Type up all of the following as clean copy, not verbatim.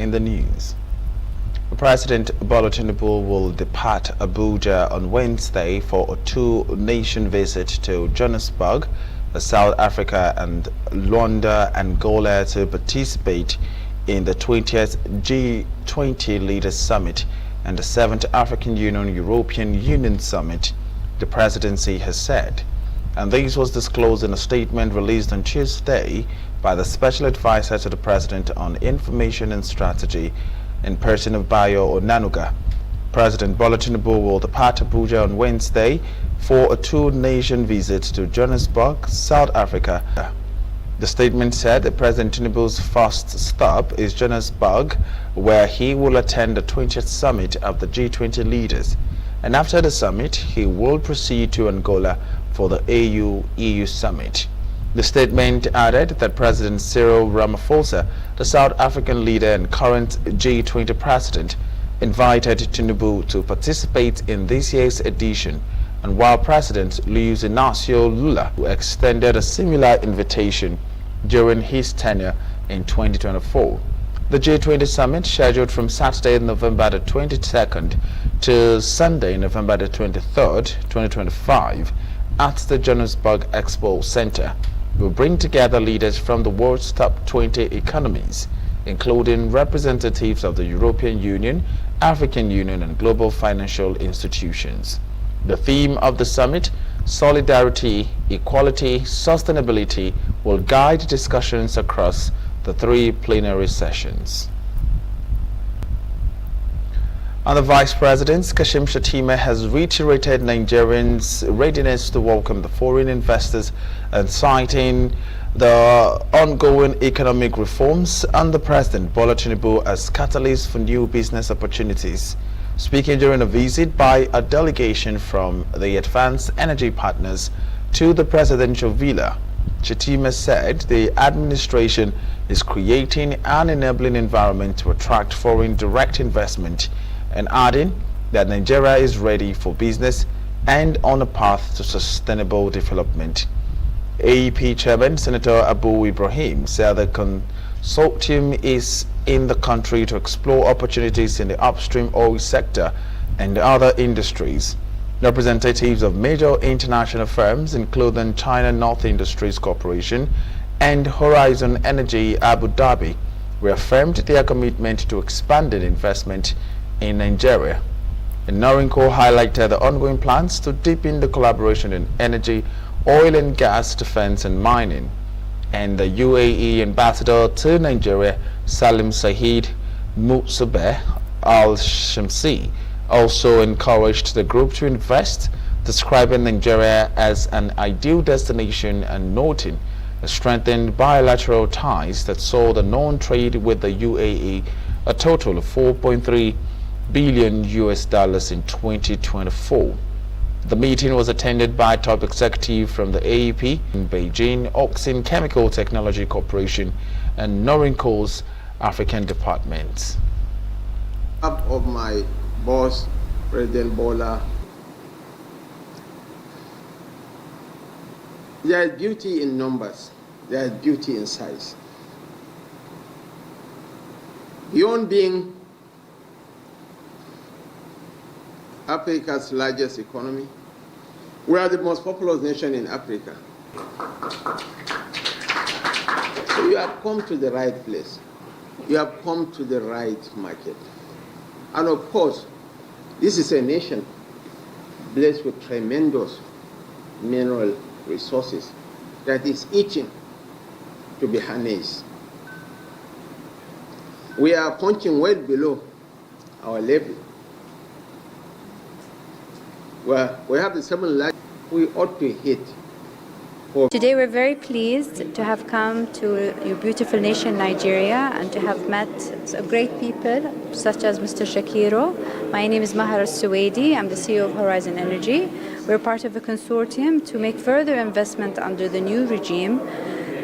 in the news. President Bola Tinubu will depart Abuja on Wednesday for a two-nation visit to Johannesburg, South Africa and Luanda, Angola to participate in the 20th G20 Leaders Summit and the 7th African Union-European Union Summit, the presidency has said. And this was disclosed in a statement released on Tuesday by the Special Advisor to the President on Information and Strategy in person of Bayo Onanuga. President Bola Tinubu will depart Abuja on Wednesday for a two-nation visit to Johannesburg, South Africa. The statement said that President Tinubu's first stop is Johannesburg, where he will attend the 20th summit of the G20 leaders. And after the summit, he will proceed to Angola for the AU-EU summit. The statement added that President Cyril Ramaphosa, the South African leader and current G20 president, invited Tinubu to participate in this year's edition, and while President Luiz Inácio Lula extended a similar invitation during his tenure in 2024. The G20 summit, scheduled from Saturday, November the 22nd to Sunday, November the 23rd, 2025, at the Johannesburg Expo Center, will bring together leaders from the world's top 20 economies, including representatives of the European Union, African Union, and global financial institutions. The theme of the summit, Solidarity, Equality, Sustainability, will guide discussions across the three plenary sessions. And the Vice President, Kashim Shettima, has reiterated Nigerians' readiness to welcome the foreign investors and citing the ongoing economic reforms under President Bola Tinubu as catalyst for new business opportunities. Speaking during a visit by a delegation from the Advanced Energy Partners to the presidential villa, Shettima said the administration is creating an enabling environment to attract foreign direct investment, and adding that Nigeria is ready for business and on a path to sustainable development. AEP Chairman Senator Abu Ibrahim said the consortium is in the country to explore opportunities in the upstream oil sector and other industries. Representatives of major international firms, including China North Industries Corporation and Horizon Energy Abu Dhabi, reaffirmed their commitment to expanded investment in Nigeria. And Norinco highlighted the ongoing plans to deepen the collaboration in energy, oil and gas, defense and mining. And the UAE ambassador to Nigeria, Salim Saeed Mutsubeh Al-Shamsi, also encouraged the group to invest, describing Nigeria as an ideal destination and noting the strengthened bilateral ties that saw the non-trade with the UAE a total of $4.3 billion in 2024. The meeting was attended by top executive from the AEP in Beijing, Oxin Chemical Technology Corporation, and Norinco's African departments. Of my boss, President Bola, there is beauty in numbers, there is beauty in size. Beyond being Africa's largest economy, we are the most populous nation in Africa. So you have come to the right place. You have come to the right market. And of course, this is a nation blessed with tremendous mineral resources that is itching to be harnessed. We are punching well below our level. Well, we have the 7 lakh we ought to hit. Today we're very pleased to have come to your beautiful nation, Nigeria, and to have met great people such as Mr. Shakiro. My name is Mahar Al-Suwaidi. I'm the CEO of Horizon Energy. We're part of a consortium to make further investment under the new regime.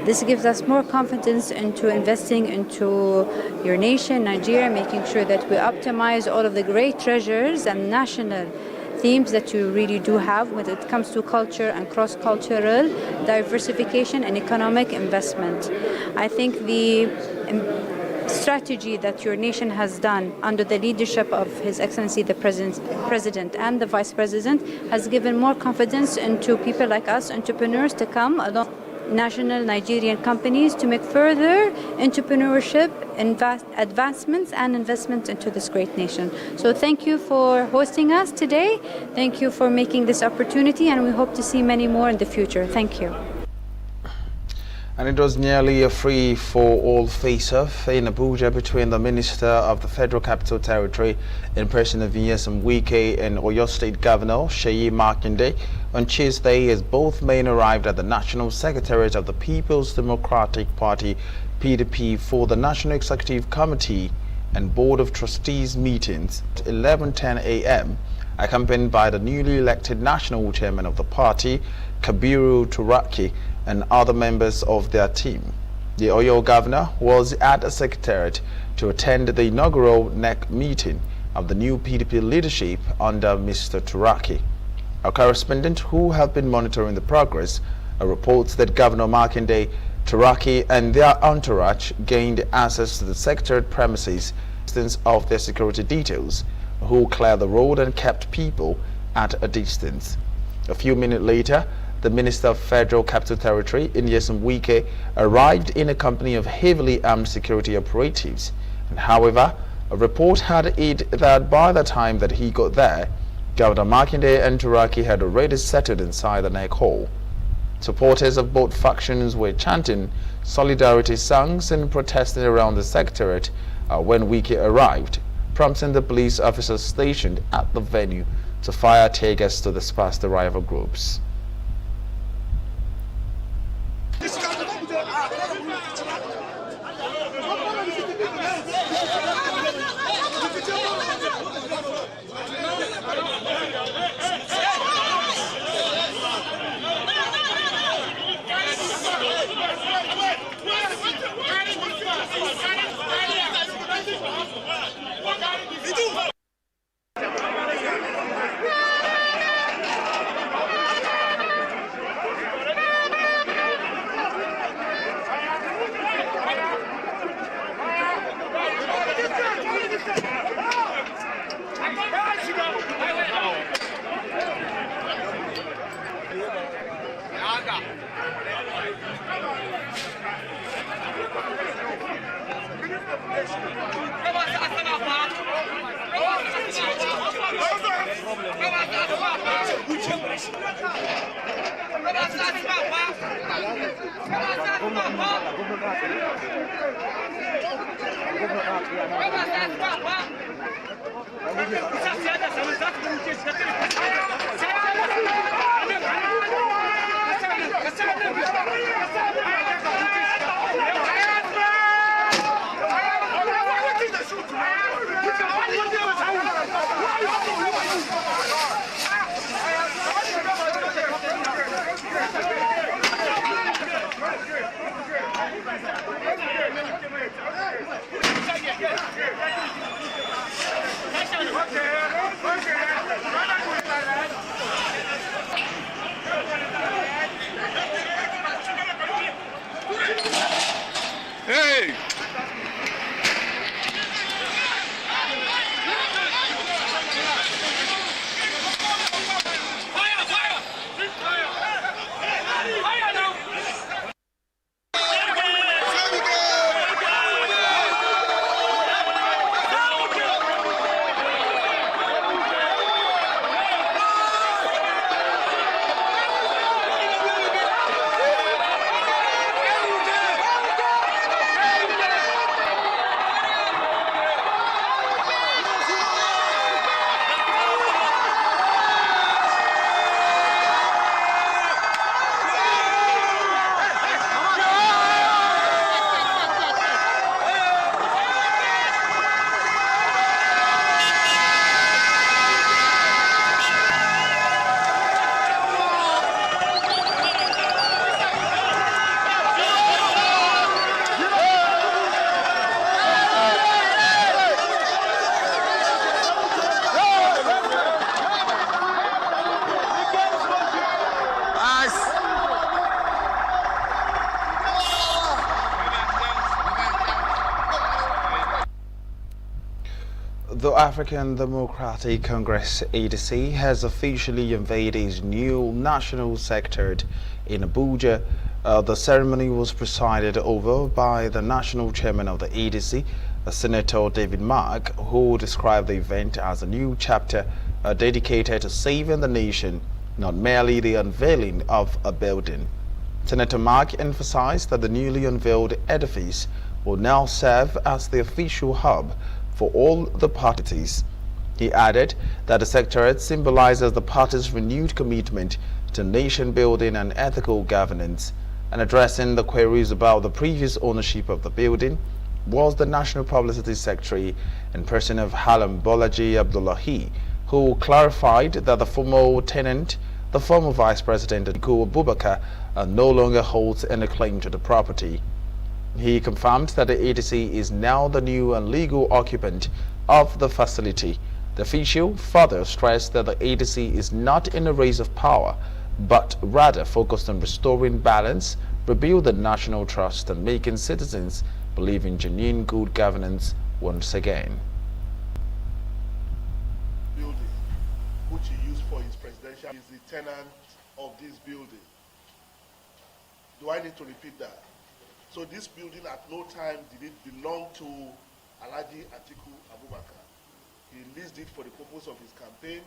This gives us more confidence into investing into your nation, Nigeria, making sure that we optimize all of the great treasures and national themes that you really do have when it comes to culture and cross-cultural diversification and economic investment. I think the strategy that your nation has done under the leadership of His Excellency the President and the Vice President has given more confidence into people like us, entrepreneurs, to come along national Nigerian companies to make further entrepreneurship, advancements and investments into this great nation. So thank you for hosting us today. Thank you for making this opportunity, and we hope to see many more in the future. Thank you. And it was nearly a free-for-all face-off in Abuja between the Minister of the Federal Capital Territory in person of Nyesom Wike and Oyo State Governor Seyi Makinde on Tuesday, as both men arrived at the National Secretariat of the People's Democratic Party (PDP) for the National Executive Committee and Board of Trustees meetings at 11:10 a.m., accompanied by the newly elected National Chairman of the party, Kabiru Turaki, and other members of their team. The Oyo governor was at the Secretariat to attend the inaugural NEC meeting of the new PDP leadership under Mr. Turaki. Our correspondent, who have been monitoring the progress, reports that Governor Makinde, Turaki and their entourage gained access to the Secretariat premises instance of their security details, who cleared the road and kept people at a distance. A few minutes later, the Minister of Federal Capital Territory, Nyesom Wike, arrived in a company of heavily armed security operatives. And however, a report had it that by the time that he got there, Governor Makinde and Turaki had already settled inside the NEC hall. Supporters of both factions were chanting solidarity songs and protesting around the Secretariat when Wike arrived, prompting the police officers stationed at the venue to fire tear gas to disperse the rival groups. Okay. The African Democratic Congress (ADC) has officially unveiled its new national secretariat in Abuja. The ceremony was presided over by the national chairman of the ADC, Senator David Mark, who described the event as a new chapter dedicated to saving the nation, not merely the unveiling of a building. Senator Mark emphasized that the newly unveiled edifice will now serve as the official hub for all the parties. He added that the secretariat symbolizes the party's renewed commitment to nation building and ethical governance. And addressing the queries about the previous ownership of the building was the National Publicity Secretary in person of Halam Bolaji Abdullahi, who clarified that the former tenant, the former Vice President Atiku Abubakar, no longer holds any claim to the property. He confirmed that the ADC is now the new and legal occupant of the facility. The official further stressed that the ADC is not in a race of power, but rather focused on restoring balance, rebuilding national trust, and making citizens believe in genuine good governance once again. Building, which he used for his presidential, is the tenant of this building. Do I need to repeat that? So this building at no time did it belong to Alhaji Atiku Abubakar. He leased it for the purpose of his campaign,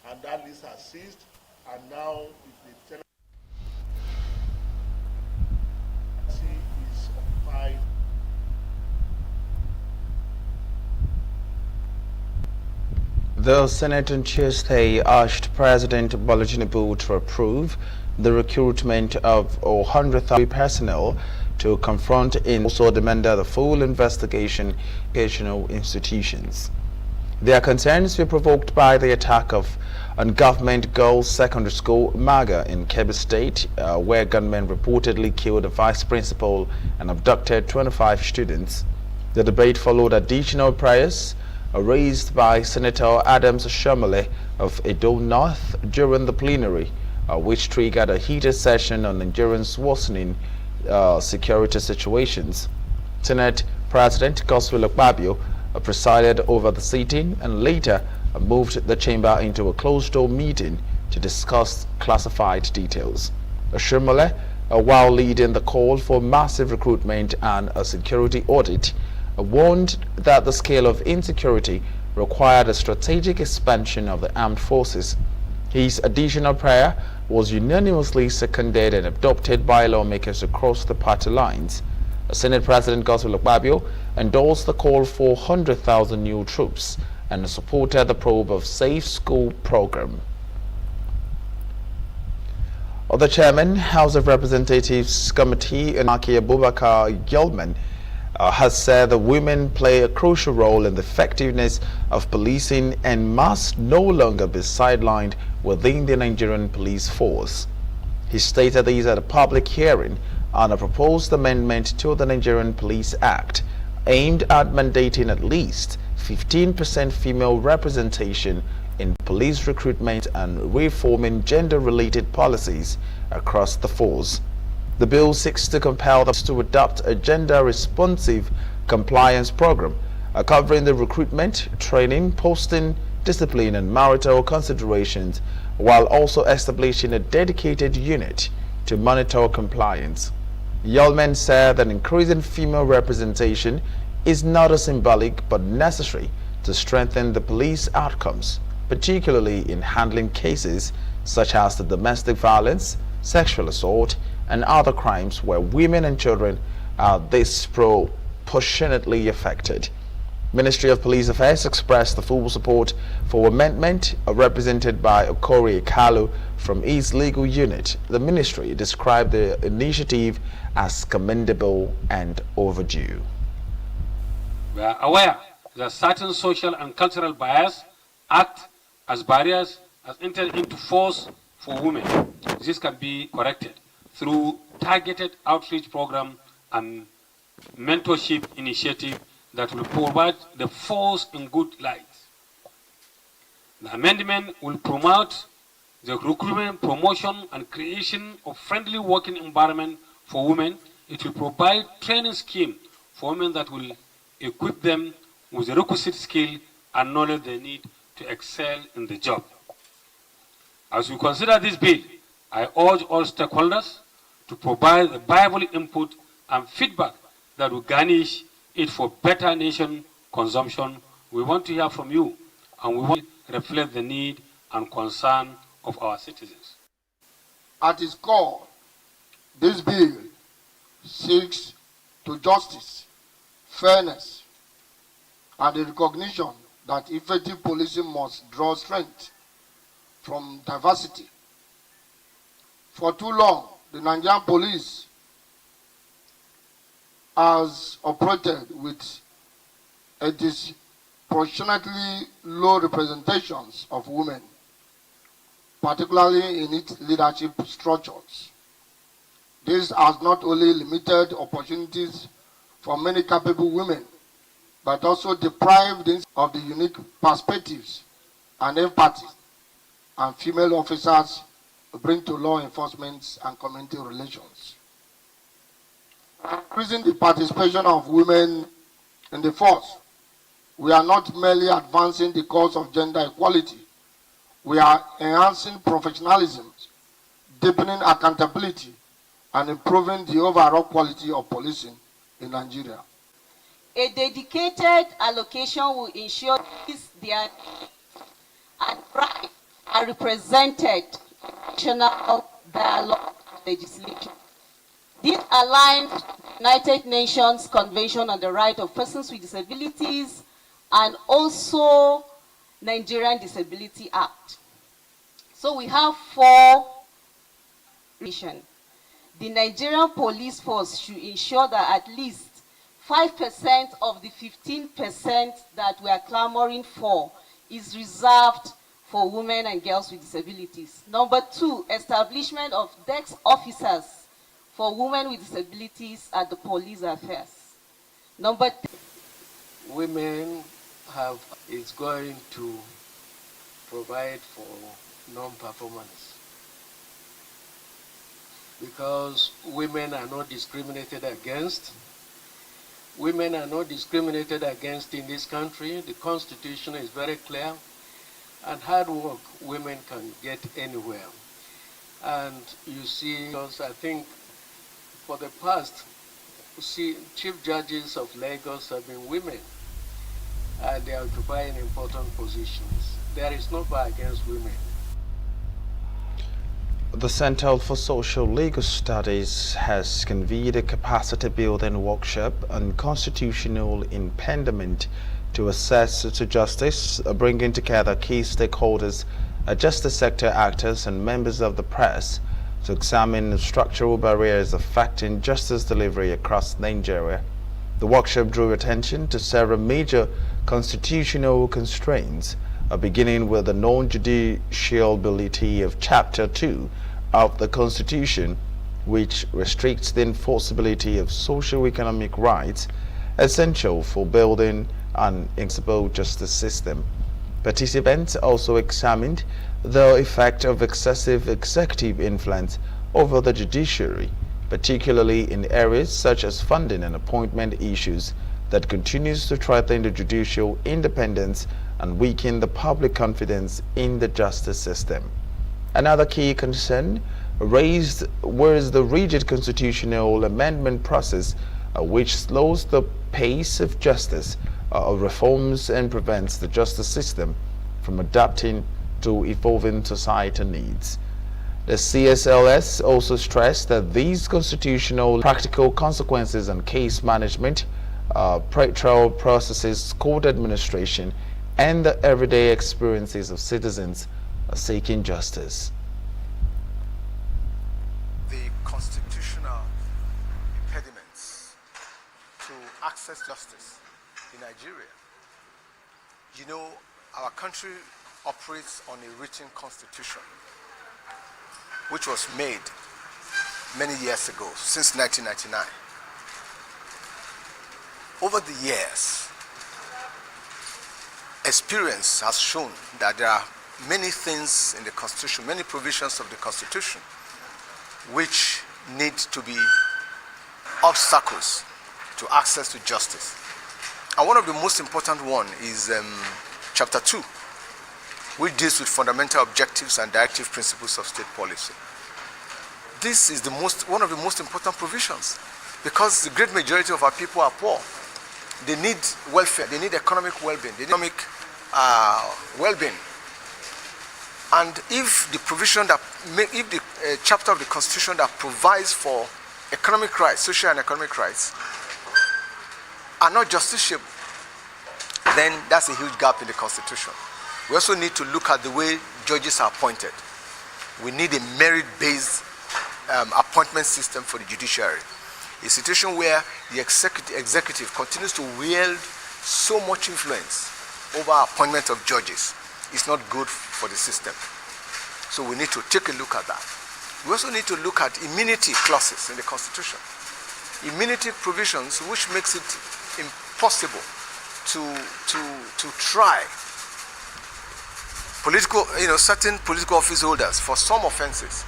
and that lease has ceased, and now the tenancy is occupied. The Senate on Tuesday urged President Bola Tinubu to approve the recruitment of 100,000 personnel to confront and also demanded the full investigation of educational institutions. Their concerns were provoked by the attack on Government Girls Secondary School Maga in Kebbi State, where gunmen reportedly killed the vice principal and abducted 25 students. The debate followed additional prayers raised by Senator Adams Shomole of Edo North during the plenary, which triggered a heated session on Nigerians' worsening security situations. Senate President Godswill Akpabio presided over the sitting and later moved the chamber into a closed-door meeting to discuss classified details. Shomole, while leading the call for massive recruitment and a security audit, warned that the scale of insecurity required a strategic expansion of the armed forces. His additional prayer was unanimously seconded and adopted by lawmakers across the party lines. Senate President Godswill Akpabio endorsed the call for 100,000 new troops and supported the probe of Safe School program. The Chairman, House of Representatives Committee, Maki Abubakar Yilman, has said that women play a crucial role in the effectiveness of policing and must no longer be sidelined within the Nigerian police force. He stated these at a public hearing on a proposed amendment to the Nigerian Police Act aimed at mandating at least 15% female representation in police recruitment and reforming gender-related policies across the force. The bill seeks to compel them to adopt a gender-responsive compliance program covering the recruitment, training, posting, discipline, and marital considerations, while also establishing a dedicated unit to monitor compliance. Yilman said that increasing female representation is not a symbolic but necessary to strengthen the police outcomes, particularly in handling cases such as the domestic violence, sexual assault, and other crimes where women and children are disproportionately affected. Ministry of Police Affairs expressed the full support for amendment represented by Okori Kalu from its legal unit. The ministry described the initiative as commendable and overdue. We are aware that certain social and cultural bias act as barriers as entered into force for women. This can be corrected through targeted outreach program and mentorship initiative that will provide the force in good light. The amendment will promote the recruitment, promotion, and creation of friendly working environment for women. It will provide training scheme for women that will equip them with the requisite skill and knowledge they need to excel in the job. As we consider this bill, I urge all stakeholders to provide the viable input and feedback that will garnish it for better nation consumption. We want to hear from you, and we want to reflect the need and concern of our citizens. At its core, this bill seeks to justice, fairness, and the recognition that effective policing must draw strength from diversity. For too long, the Nigerian police has operated with a disproportionately low representations of women, particularly in its leadership structures. This has not only limited opportunities for many capable women, but also deprived them of the unique perspectives and empathy and female officers bring to law enforcement and community relations. Increasing the participation of women in the force, we are not merely advancing the cause of gender equality, we are enhancing professionalism, deepening accountability, and improving the overall quality of policing in Nigeria. A dedicated allocation will ensure their and rights are represented in national dialogue legislation. This aligns with the United Nations Convention on the Rights of Persons with Disabilities and also Nigerian Disability Act. So we have 4 missions. The Nigerian police force should ensure that at least 5% of the 15% that we are clamoring for is reserved for women and girls with disabilities. Number 2, establishment of desk officers for women with disabilities at the police affairs. Number 3, women is going to provide for non-performance because women are not discriminated against. Women are not discriminated against in this country. The Constitution is very clear. And hard work, women can get anywhere. And you see, because I think for the past, chief judges of Lagos have been women. And they are occupying important positions. There is no bar against women. The Center for Social Legal Studies has convened a capacity building workshop on constitutional impediment to access to justice, bringing together key stakeholders, justice sector actors and members of the press to examine structural barriers affecting justice delivery across Nigeria. The workshop drew attention to several major constitutional constraints, beginning with the non-judiciality of Chapter 2 of the Constitution, which restricts the enforceability of socio-economic rights essential for building an equitable justice system. Participants also examined the effect of excessive executive influence over the judiciary, particularly in areas such as funding and appointment issues that continues to threaten the judicial independence and weaken the public confidence in the justice system. Another key concern raised was the rigid constitutional amendment process, which slows the pace of justice reforms and prevents the justice system from adapting to evolving societal needs. The CSLS also stressed that these constitutional practical consequences on case management, pretrial processes, court administration, and the everyday experiences of citizens seeking justice. The constitutional impediments to access justice in Nigeria. You know, our country operates on a written constitution, which was made many years ago, since 1999. Over the years, experience has shown that there are many things in the Constitution, many provisions of the Constitution, which need to be obstacles to access to justice. And one of the most important one is Chapter 2, which deals with fundamental objectives and directive principles of state policy. This is one of the most important provisions, because the great majority of our people are poor. They need welfare, they need economic well-being, they need economic well-being. And if the chapter of the Constitution that provides for economic rights, social and economic rights, are not justiciable, then that's a huge gap in the Constitution. We also need to look at the way judges are appointed. We need a merit-based appointment system for the judiciary. A situation where the executive continues to wield so much influence over appointment of judges is not good for the system. So we need to take a look at that. We also need to look at immunity clauses in the Constitution. Immunity provisions which makes it impossible to try certain political office holders for some offenses.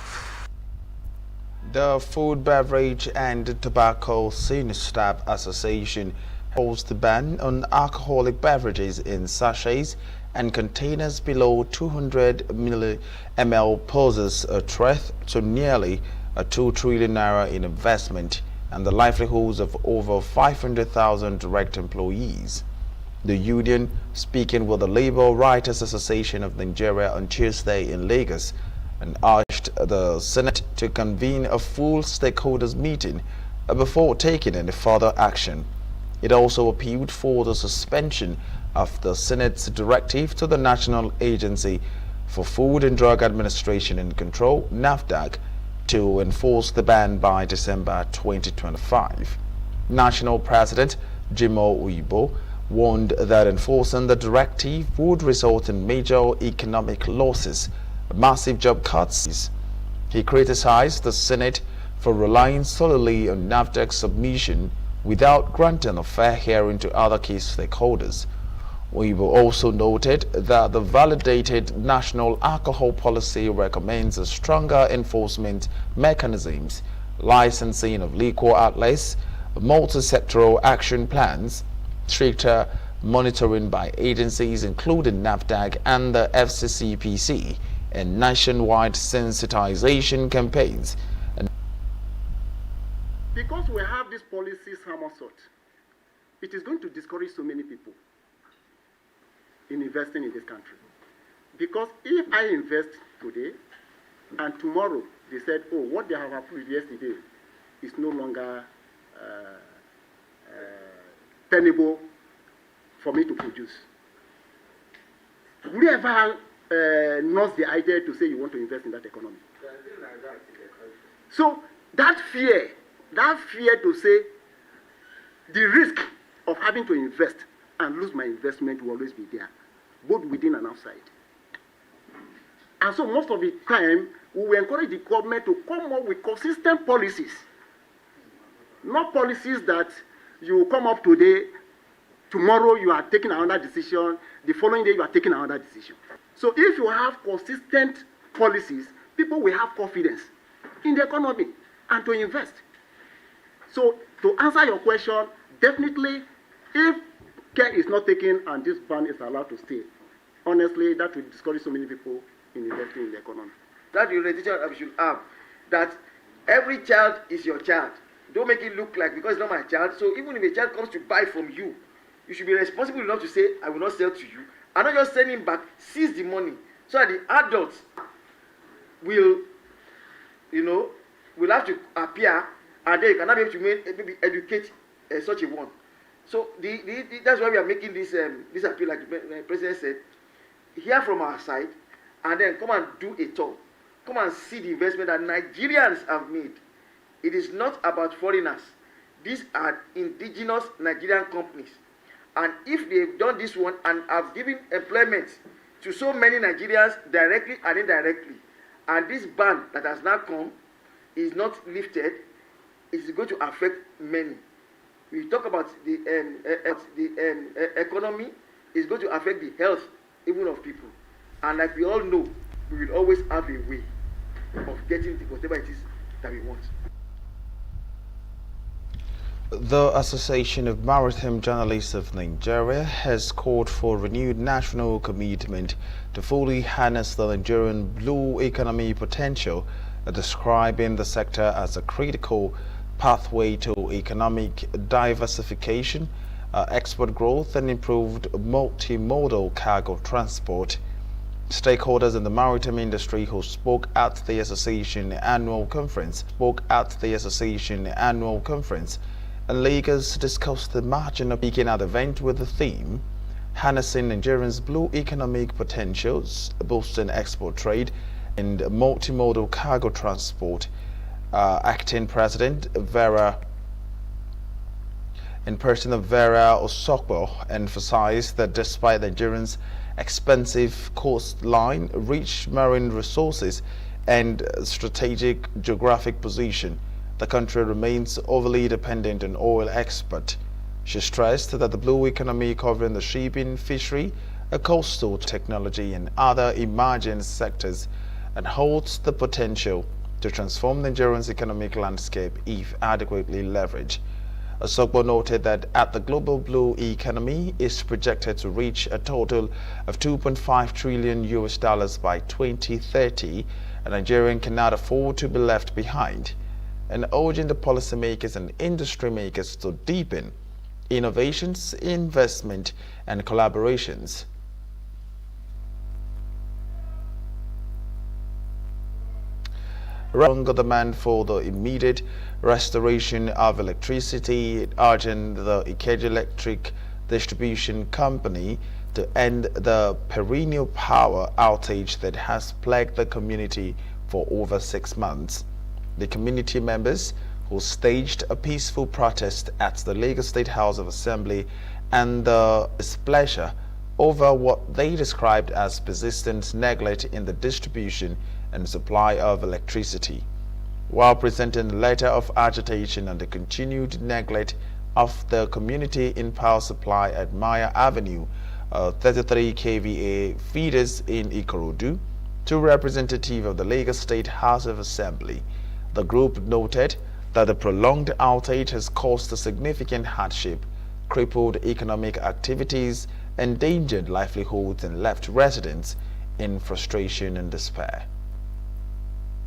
The Food, Beverage and Tobacco Senior Staff Association holds the ban on alcoholic beverages in sachets and containers below 200 ml poses a threat to nearly ₦2 trillion in investment and the livelihoods of over 500,000 direct employees. The union, speaking with the Labour Writers Association of Nigeria on Tuesday in Lagos, and urged the Senate to convene a full stakeholders meeting before taking any further action. It also appealed for the suspension of the Senate's directive to the National Agency for Food and Drug Administration and Control, NAFDAC, to enforce the ban by December 2025. National President Jimoh Oyibo warned that enforcing the directive would result in major economic losses, massive job cuts. He criticized the Senate for relying solely on NAFDAC's submission without granting a fair hearing to other key stakeholders. Oyibo also noted that the validated national alcohol policy recommends a stronger enforcement mechanisms, licensing of liquor outlets, multi-sectoral action plans, stricter monitoring by agencies including NAFDAC and the FCCPC, and nationwide sensitization campaigns. Because we have these policies somersault, it is going to discourage so many people in investing in this country. Because if I invest today and tomorrow they said, oh, what they have approved yesterday is no longer tenable for me to produce. Would you ever nurse the idea to say you want to invest in that economy? So that fear to say the risk of having to invest and lose my investment will always be there, both within and outside. And so most of the time, we will encourage the government to come up with consistent policies, not policies that you come up today, tomorrow you are taking another decision, the following day you are taking another decision. So if you have consistent policies, people will have confidence in the economy and to invest. So to answer your question, definitely, if care is not taken and this ban is allowed to stay, honestly, that will discourage so many people in investing in the economy. That realization we should have, that every child is your child. Don't make it look like because it's not my child. So even if a child comes to buy from you, you should be responsible enough to say, I will not sell to you. And not just send him back, seize the money. So that the adults will, will have to appear, and they cannot be able to maybe educate such a one. So that's why we are making this appeal, like the President said, hear from our side, and then come and do a tour. Come and see the investment that Nigerians have made. It is not about foreigners. These are indigenous Nigerian companies. And if they've done this one and have given employment to so many Nigerians directly and indirectly, and this ban that has now come is not lifted, it's going to affect many. We talk about the economy, it's going to affect the health even of people. And like we all know, we will always have a way of getting whatever it is that we want. The Association of Maritime Journalists of Nigeria has called for renewed national commitment to fully harness the Nigerian blue economy potential, describing the sector as a critical pathway to economic diversification, export growth, and improved multimodal cargo transport. Stakeholders in the maritime industry who spoke at the association annual conference in Lagos discussed the margin of speaking at the event with the theme harnessing Nigeria's blue economic potentials, boosting export trade and multimodal cargo transport. Acting President Vera Osokbo emphasized that despite Nigeria's expensive coastline, rich marine resources, and strategic geographic position, the country remains overly dependent on oil export. She stressed that the blue economy covering the shipping, fishery, coastal technology, and other emerging sectors and holds the potential to transform Nigeria's economic landscape if adequately leveraged. Osogbo noted that the global blue economy is projected to reach a total of $2.5 trillion by 2030, and Nigeria cannot afford to be left behind, and urging the policymakers and industry makers to deepen innovations, investment, and collaborations. Stronger demand for the immediate restoration of electricity, urging the Ikeja Electric Distribution Company to end the perennial power outage that has plagued the community for over 6 months. The community members who staged a peaceful protest at the Lagos State House of Assembly and the displeasure over what they described as persistent neglect in the distribution and supply of electricity. While presenting a letter of agitation on the continued neglect of the community in power supply at Maya Avenue, 33 kVA feeders in Ikorodu, to representative of the Lagos State House of Assembly, the group noted that the prolonged outage has caused a significant hardship, crippled economic activities, endangered livelihoods, and left residents in frustration and despair.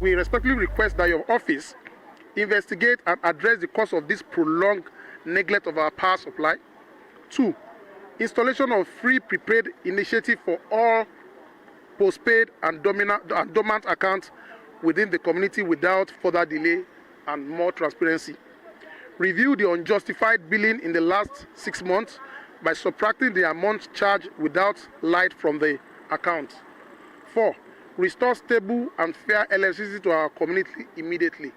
We respectfully request that your office investigate and address the cause of this prolonged neglect of our power supply. 2, installation of free prepaid initiative for all postpaid and dormant accounts within the community without further delay and more transparency. Review the unjustified billing in the last 6 months by subtracting the amount charged without light from the account. 4, restore stable and fair electricity to our community immediately.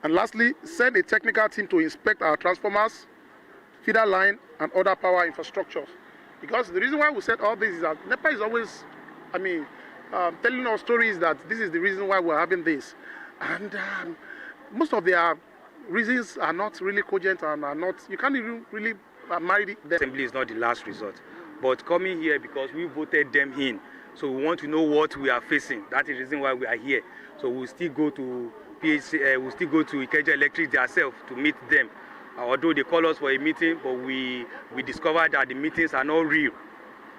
And lastly, send a technical team to inspect our transformers, feeder line, and other power infrastructures. Because the reason why we said all this is that NEPA is always, telling us stories that this is the reason why we're having this. And most of their reasons are not really cogent and are not, you can't even really marry them. Assembly is not the last resort, but coming here because we voted them in. So we want to know what we are facing. That is the reason why we are here. So we'll still go to we'll still go to Ikeja Electric themselves to meet them. Although they call us for a meeting, but we discovered that the meetings are not real.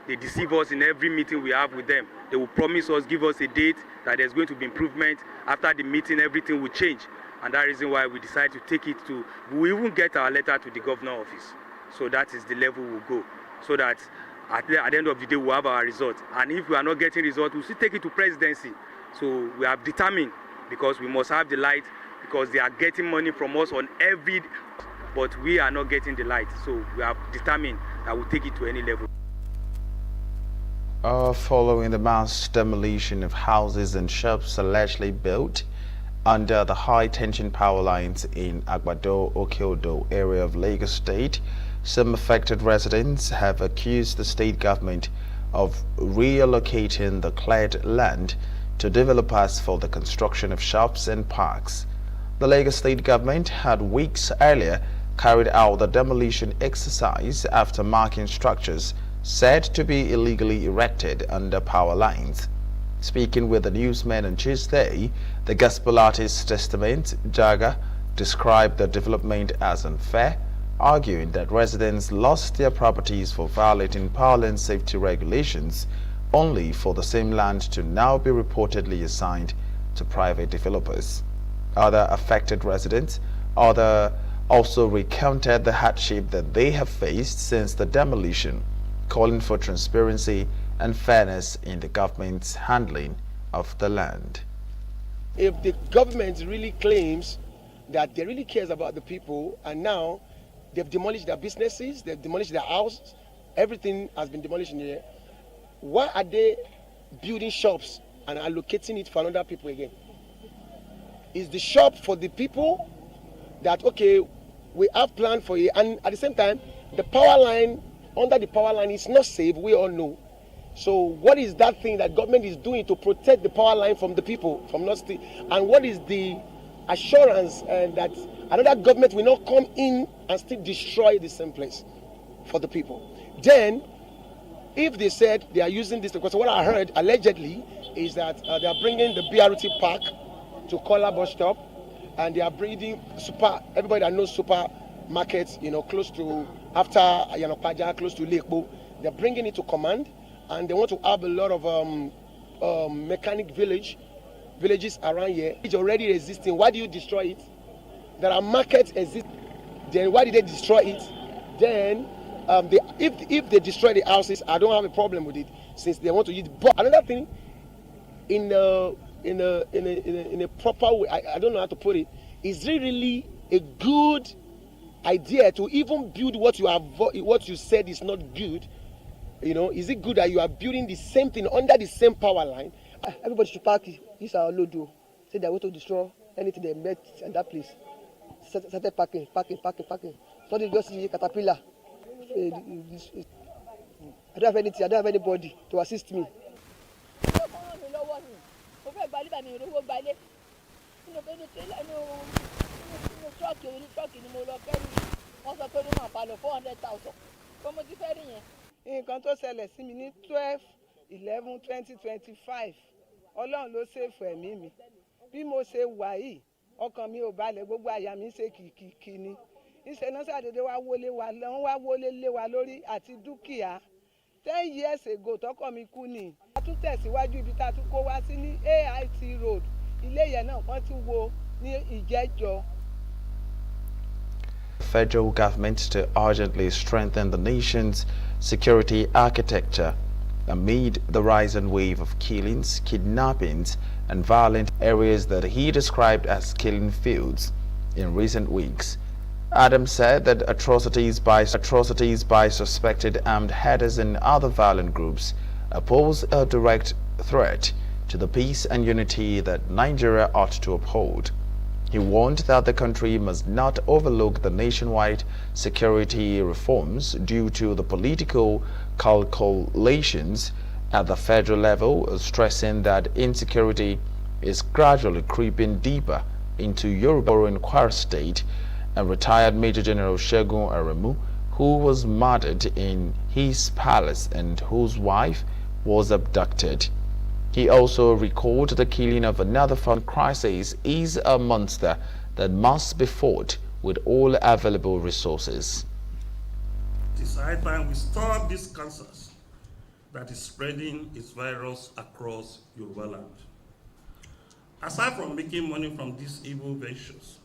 They deceive us in every meeting we have with them. They will promise us, give us a date that there's going to be improvement. After the meeting, everything will change. And that is the reason why we decided to take it to, we even get our letter to the governor's office. So that is the level we'll go. So that at the end of the day, we'll have our result. And if we are not getting results, we'll still take it to presidency. So we are determined, because we must have the light, because they are getting money from us on every, but we are not getting the light. So we are determined that we'll take it to any level. Following the mass demolition of houses and shops allegedly built under the high-tension power lines in Agbado, Okeodo area of Lagos State, some affected residents have accused the state government of reallocating the cleared land to developers for the construction of shops and parks. The Lagos State government had weeks earlier carried out the demolition exercise after marking structures said to be illegally erected under power lines. Speaking with the newsmen on Tuesday, the gospel artist Testament Jaga described the development as unfair, arguing that residents lost their properties for violating power line safety regulations, only for the same land to now be reportedly assigned to private developers. Other affected residents also recounted the hardship that they have faced since the demolition, calling for transparency and fairness in the government's handling of the land. If the government really claims that they really cares about the people, and now they've demolished their businesses, they've demolished their houses, everything has been demolished in here, why are they building shops and allocating it for another people again? Is the shop for the people that, okay, we have planned for it, and at the same time, the power line, under the power line is not safe, we all know. So what is that thing that government is doing to protect the power line from the people, from not stealing? And what is the assurance that another government will not come in and still destroy the same place for the people? Then, if they said they are using this, because what I heard allegedly is that they are bringing the BRT park to Kola bus stop, and they are bringing everybody that knows supermarkets, close to, after Yanopaja, close to Lekbo, they're bringing it to Command, and they want to have a lot of mechanic villages around here. It's already existing. Why do you destroy it? There are markets exist. Then why did they destroy it? Then if they destroy the houses, I don't have a problem with it, since they want to use. But another thing, in a proper way, I don't know how to put it, is really a good idea to even build what you said is not good. Is it good that you are building the same thing under the same power line? Everybody should park it. This is our Lodo. Say they want to destroy anything they met in that place. Started parking. So they just see caterpillar. I don't have anything. I don't have anybody to assist me. Nǹkan tó ṣẹlẹ̀ sí mi ní 12/11/2025 Ọlọ́run ló ṣèfù ẹ̀mí mi bí mo ṣe wà yìí ọkàn mi ò balẹ̀ gbogbo àyà mi ṣe kìkìkì ni ìṣe náà ṣàdédé wá wọlé lé wa lórí àti dúkìá 10 years ago tọkọ mi kú ni a tún tẹ̀síwájú ibi tá a tún kó wá sí ní AIT road ilé yẹn náà wọ́n tún wo ní ìjẹ́jọ́. Federal government to urgently strengthen the nation's security architecture amid the rising wave of killings, kidnappings, and violent areas that he described as killing fields in recent weeks. Adams said that atrocities by suspected armed headers and other violent groups pose a direct threat to the peace and unity that Nigeria ought to uphold. He warned that the country must not overlook the nationwide security reforms due to the political calculations at the federal level, stressing that insecurity is gradually creeping deeper into Yoruba in Kwara State. And retired Major General Segun Aremu, who was murdered in his palace and whose wife was abducted. He also recalled the killing of another foreign crisis is a monster that must be fought with all available resources. It is high time we stop this cancer that is spreading its virus across Yoruba land. Aside from making money from these evil ventures,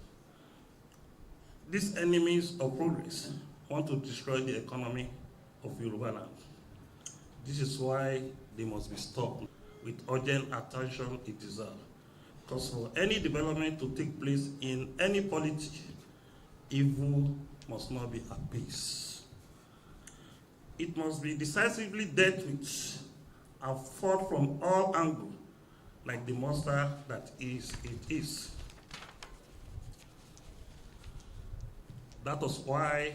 these enemies of progress want to destroy the economy of Yoruba land. This is why they must be stopped with urgent attention it deserves. Because for any development to take place in any polity, evil must not be appeased. It must be decisively dealt with and fought from all angles, like the monster that it is. That was why